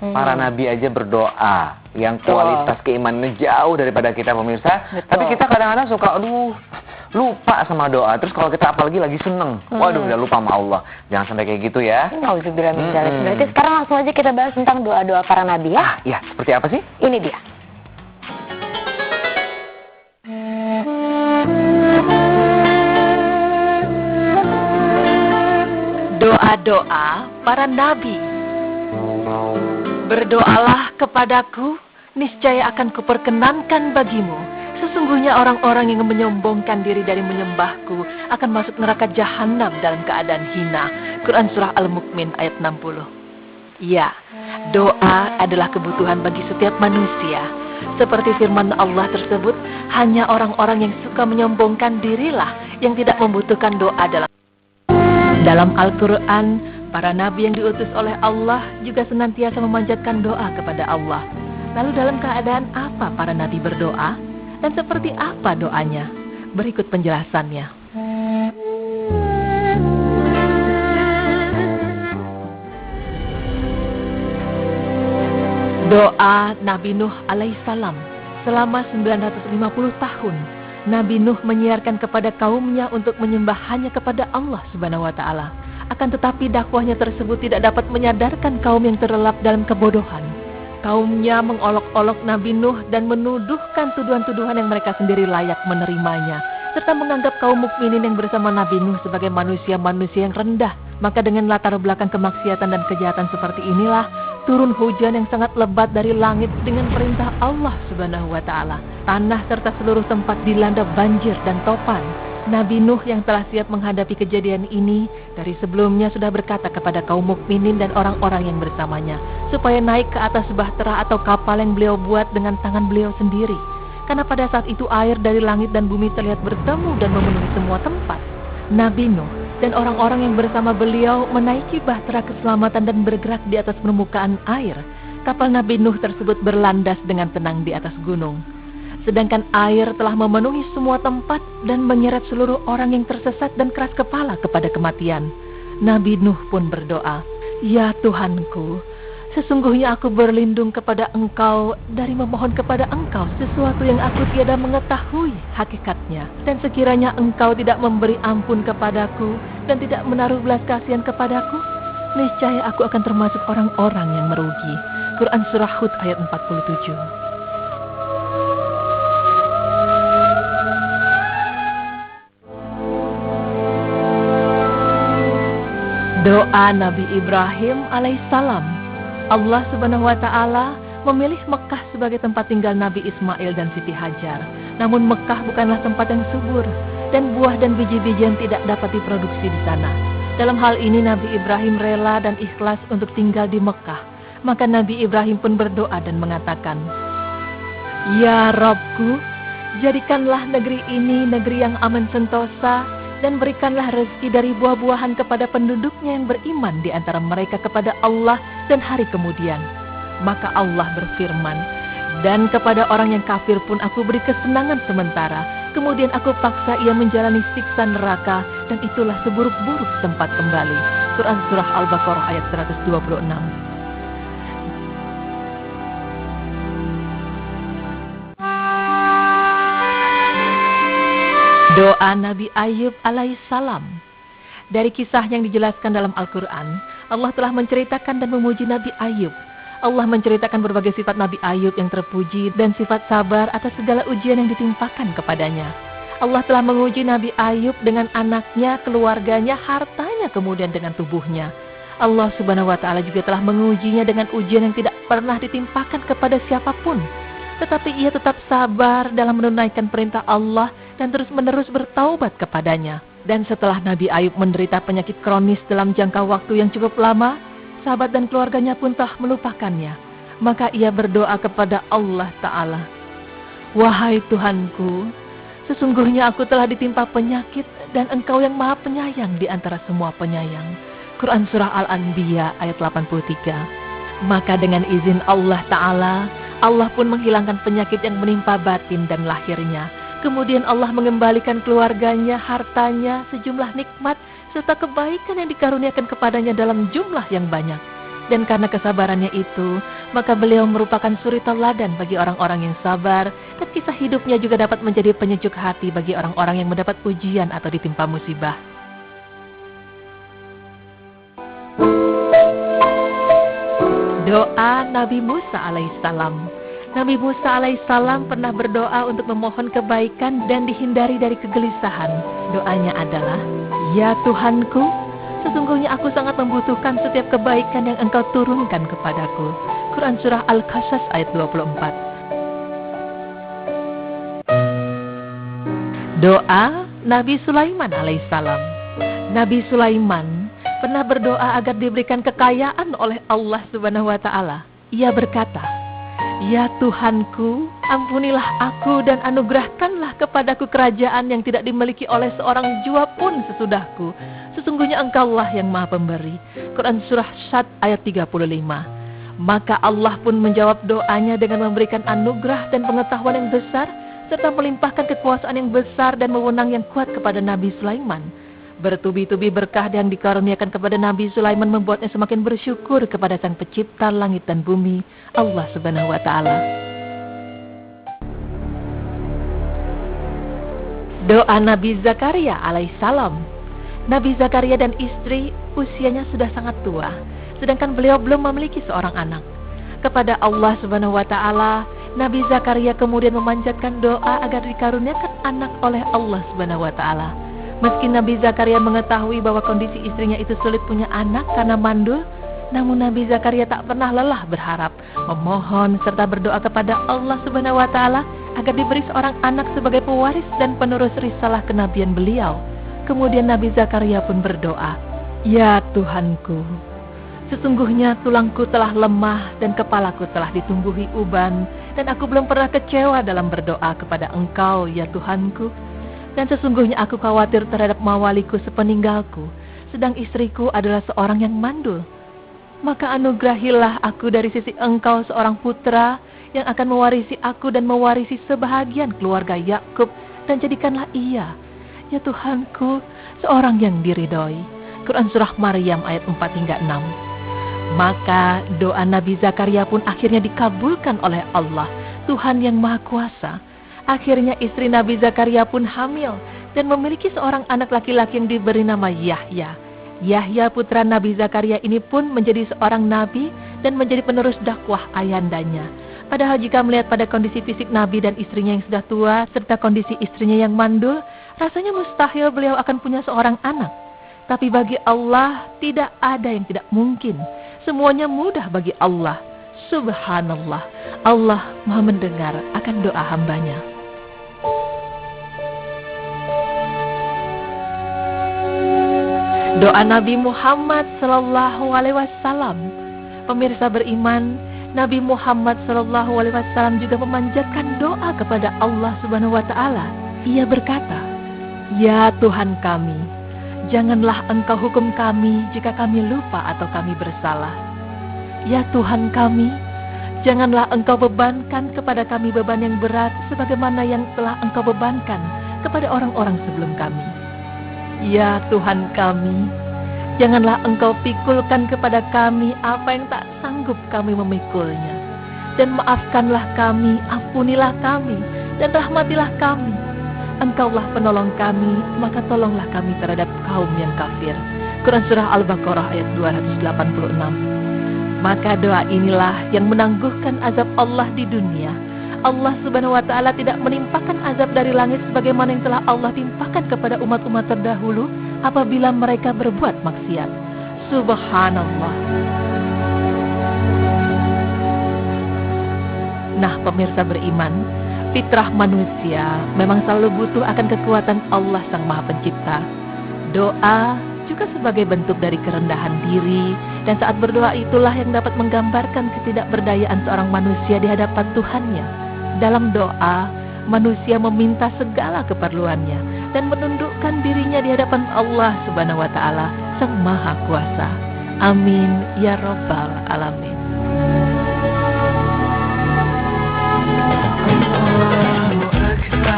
Para nabi aja berdoa, yang kualitas keimanannya jauh daripada kita pemirsa. Tapi kita kadang-kadang suka, lupa sama doa. Terus kalau kita apalagi lagi seneng, waduh udah lupa sama Allah. Jangan sampai kayak gitu ya. Nauzubillah min dzalik. Berarti sekarang langsung aja kita bahas tentang doa-doa para nabi ya. Ya, seperti apa sih? Ini dia. Doa-doa para nabi. Berdoalah kepadaku, niscaya akan kuperkenankan bagimu. Sesungguhnya orang-orang yang menyombongkan diri dari menyembahku akan masuk neraka jahanam dalam keadaan hina. Quran Surah Al-Mu'min ayat 60. Ya, doa adalah kebutuhan bagi setiap manusia. Seperti firman Allah tersebut, hanya orang-orang yang suka menyombongkan dirilah yang tidak membutuhkan doa dalam Al-Quran. Para nabi yang diutus oleh Allah juga senantiasa memanjatkan doa kepada Allah. Lalu dalam keadaan apa para nabi berdoa? Dan seperti apa doanya? Berikut penjelasannya. Doa Nabi Nuh alaihissalam. Selama 950 tahun, Nabi Nuh menyiarkan kepada kaumnya untuk menyembah hanya kepada Allah Subhanahu wa Ta'ala. Akan tetapi dakwahnya tersebut tidak dapat menyadarkan kaum yang terlelap dalam kebodohan. Kaumnya mengolok-olok Nabi Nuh dan menuduhkan tuduhan-tuduhan yang mereka sendiri layak menerimanya, serta menganggap kaum mukminin yang bersama Nabi Nuh sebagai manusia-manusia yang rendah. Maka dengan latar belakang kemaksiatan dan kejahatan seperti inilah, turun hujan yang sangat lebat dari langit dengan perintah Allah Subhanahu wa Ta'ala. Tanah serta seluruh tempat dilanda banjir dan topan. Nabi Nuh yang telah siap menghadapi kejadian ini dari sebelumnya sudah berkata kepada kaum mukminin dan orang-orang yang bersamanya supaya naik ke atas bahtera atau kapal yang beliau buat dengan tangan beliau sendiri. Karena pada saat itu air dari langit dan bumi terlihat bertemu dan memenuhi semua tempat. Nabi Nuh dan orang-orang yang bersama beliau menaiki bahtera keselamatan dan bergerak di atas permukaan air. Kapal Nabi Nuh tersebut berlandas dengan tenang di atas gunung. Sedangkan air telah memenuhi semua tempat dan menyeret seluruh orang yang tersesat dan keras kepala kepada kematian. Nabi Nuh pun berdoa, "Ya Tuhanku, sesungguhnya aku berlindung kepada Engkau dari memohon kepada Engkau sesuatu yang aku tiada mengetahui hakikatnya. Dan sekiranya Engkau tidak memberi ampun kepadaku dan tidak menaruh belas kasihan kepadaku, niscaya aku akan termasuk orang-orang yang merugi." Quran Surah Hud ayat 47. Doa Nabi Ibrahim alaihissalam. Allah Subhanahu wa Ta'ala memilih Mekah sebagai tempat tinggal Nabi Ismail dan Siti Hajar. Namun Mekah bukanlah tempat yang subur dan buah dan biji-bijian tidak dapat diproduksi di sana. Dalam hal ini Nabi Ibrahim rela dan ikhlas untuk tinggal di Mekah. Maka Nabi Ibrahim pun berdoa dan mengatakan, "Ya Rabbku, jadikanlah negeri ini negeri yang aman sentosa, dan berikanlah rezeki dari buah-buahan kepada penduduknya yang beriman di antara mereka kepada Allah dan hari kemudian." Maka Allah berfirman, "Dan kepada orang yang kafir pun aku beri kesenangan sementara, kemudian aku paksa ia menjalani siksa neraka, dan itulah seburuk-buruk tempat kembali." Quran Surah Al-Baqarah ayat 126. Doa Nabi Ayub alaihissalam. Dari kisah yang dijelaskan dalam Al-Quran, Allah telah menceritakan dan memuji Nabi Ayub. Allah menceritakan berbagai sifat Nabi Ayub yang terpuji dan sifat sabar atas segala ujian yang ditimpakan kepadanya. Allah telah menguji Nabi Ayub dengan anaknya, keluarganya, hartanya, kemudian dengan tubuhnya. Allah Subhanahu wa Ta'ala juga telah mengujinya dengan ujian yang tidak pernah ditimpakan kepada siapapun. Tetapi ia tetap sabar dalam menunaikan perintah Allah dan terus-menerus bertaubat kepadanya. Dan setelah Nabi Ayub menderita penyakit kronis dalam jangka waktu yang cukup lama, sahabat dan keluarganya pun telah melupakannya. Maka ia berdoa kepada Allah Ta'ala, "Wahai Tuhanku, sesungguhnya aku telah ditimpa penyakit dan Engkau yang maha penyayang di antara semua penyayang." Quran Surah Al-Anbiya ayat 83. Maka dengan izin Allah Ta'ala, Allah pun menghilangkan penyakit yang menimpa batin dan lahirnya. Kemudian Allah mengembalikan keluarganya, hartanya, sejumlah nikmat, serta kebaikan yang dikaruniakan kepadanya dalam jumlah yang banyak. Dan karena kesabarannya itu, maka beliau merupakan suri teladan bagi orang-orang yang sabar, dan kisah hidupnya juga dapat menjadi penyejuk hati bagi orang-orang yang mendapat ujian atau ditimpa musibah. Doa Nabi Musa alaihissalam. Nabi Musa alaihissalam pernah berdoa untuk memohon kebaikan dan dihindari dari kegelisahan. Doanya adalah, "Ya Tuhanku, sesungguhnya aku sangat membutuhkan setiap kebaikan yang Engkau turunkan kepadaku." Quran Surah Al-Qasas ayat 24. Doa Nabi Sulaiman alaihissalam. Nabi Sulaiman pernah berdoa agar diberikan kekayaan oleh Allah Subhanahu wa Ta'ala. Ia berkata, "Ya Tuhanku, ampunilah aku dan anugerahkanlah kepadaku kerajaan yang tidak dimiliki oleh seorang jua pun sesudahku. Sesungguhnya Engkaulah yang Maha Pemberi." Quran Surah Syad ayat 35. Maka Allah pun menjawab doanya dengan memberikan anugerah dan pengetahuan yang besar, serta melimpahkan kekuasaan yang besar dan wewenang yang kuat kepada Nabi Sulaiman. Bertubi-tubi berkah yang dikaruniakan kepada Nabi Sulaiman membuatnya semakin bersyukur kepada Sang Pencipta langit dan bumi, Allah Subhanahu wa Ta'ala. Doa Nabi Zakaria alaihissalam. Nabi Zakaria dan istri usianya sudah sangat tua, sedangkan beliau belum memiliki seorang anak. Kepada Allah Subhanahu wa Ta'ala, Nabi Zakaria kemudian memanjatkan doa agar dikaruniakan anak oleh Allah Subhanahu wa Ta'ala. Meski Nabi Zakaria mengetahui bahwa kondisi istrinya itu sulit punya anak karena mandul, namun Nabi Zakaria tak pernah lelah berharap, memohon serta berdoa kepada Allah Subhanahu wa Ta'ala agar diberi seorang anak sebagai pewaris dan penerus risalah kenabian beliau. Kemudian Nabi Zakaria pun berdoa, "Ya Tuhanku, sesungguhnya tulangku telah lemah dan kepalaku telah ditumbuhi uban, dan aku belum pernah kecewa dalam berdoa kepada Engkau, ya Tuhanku. Dan sesungguhnya aku khawatir terhadap mawaliku sepeninggalku, sedang istriku adalah seorang yang mandul. Maka anugerahilah aku dari sisi Engkau seorang putra yang akan mewarisi aku dan mewarisi sebahagian keluarga Yakub, dan jadikanlah ia, ya Tuhanku, seorang yang diridhoi." Quran Surah Maryam ayat 4 hingga 6. Maka doa Nabi Zakaria pun akhirnya dikabulkan oleh Allah, Tuhan yang Maha Kuasa. Akhirnya istri Nabi Zakaria pun hamil dan memiliki seorang anak laki-laki yang diberi nama Yahya. Yahya putra Nabi Zakaria ini pun menjadi seorang nabi dan menjadi penerus dakwah ayandanya. Padahal jika melihat pada kondisi fisik Nabi dan istrinya yang sudah tua, serta kondisi istrinya yang mandul, rasanya mustahil beliau akan punya seorang anak. Tapi bagi Allah tidak ada yang tidak mungkin. Semuanya mudah bagi Allah. Subhanallah, Allah Maha mendengar akan doa hambanya. Doa Nabi Muhammad sallallahu alaihi wasallam. Pemirsa beriman, Nabi Muhammad sallallahu alaihi wasallam juga memanjatkan doa kepada Allah Subhanahu wa Ta'ala. Ia berkata, "Ya Tuhan kami, janganlah Engkau hukum kami jika kami lupa atau kami bersalah. Ya Tuhan kami, janganlah Engkau bebankan kepada kami beban yang berat sebagaimana yang telah Engkau bebankan kepada orang-orang sebelum kami. Ya Tuhan kami, janganlah Engkau pikulkan kepada kami apa yang tak sanggup kami memikulnya. Dan maafkanlah kami, ampunilah kami, dan rahmatilah kami. Engkaulah penolong kami, maka tolonglah kami terhadap kaum yang kafir." Quran Surah Al-Baqarah ayat 286. Maka doa inilah yang menangguhkan azab Allah di dunia. Allah Subhanahu wa Ta'ala tidak menimpakan azab dari langit sebagaimana yang telah Allah timpakan kepada umat-umat terdahulu apabila mereka berbuat maksiat. Subhanallah. Nah, pemirsa beriman, fitrah manusia memang selalu butuh akan kekuatan Allah Sang Maha Pencipta. Doa juga sebagai bentuk dari kerendahan diri, dan saat berdoa itulah yang dapat menggambarkan ketidakberdayaan seorang manusia di hadapan Tuhannya. Dalam doa, manusia meminta segala keperluannya dan menundukkan dirinya di hadapan Allah Subhanahu wa Ta'ala, Sang Maha Kuasa. Amin ya Rabbal Alamin.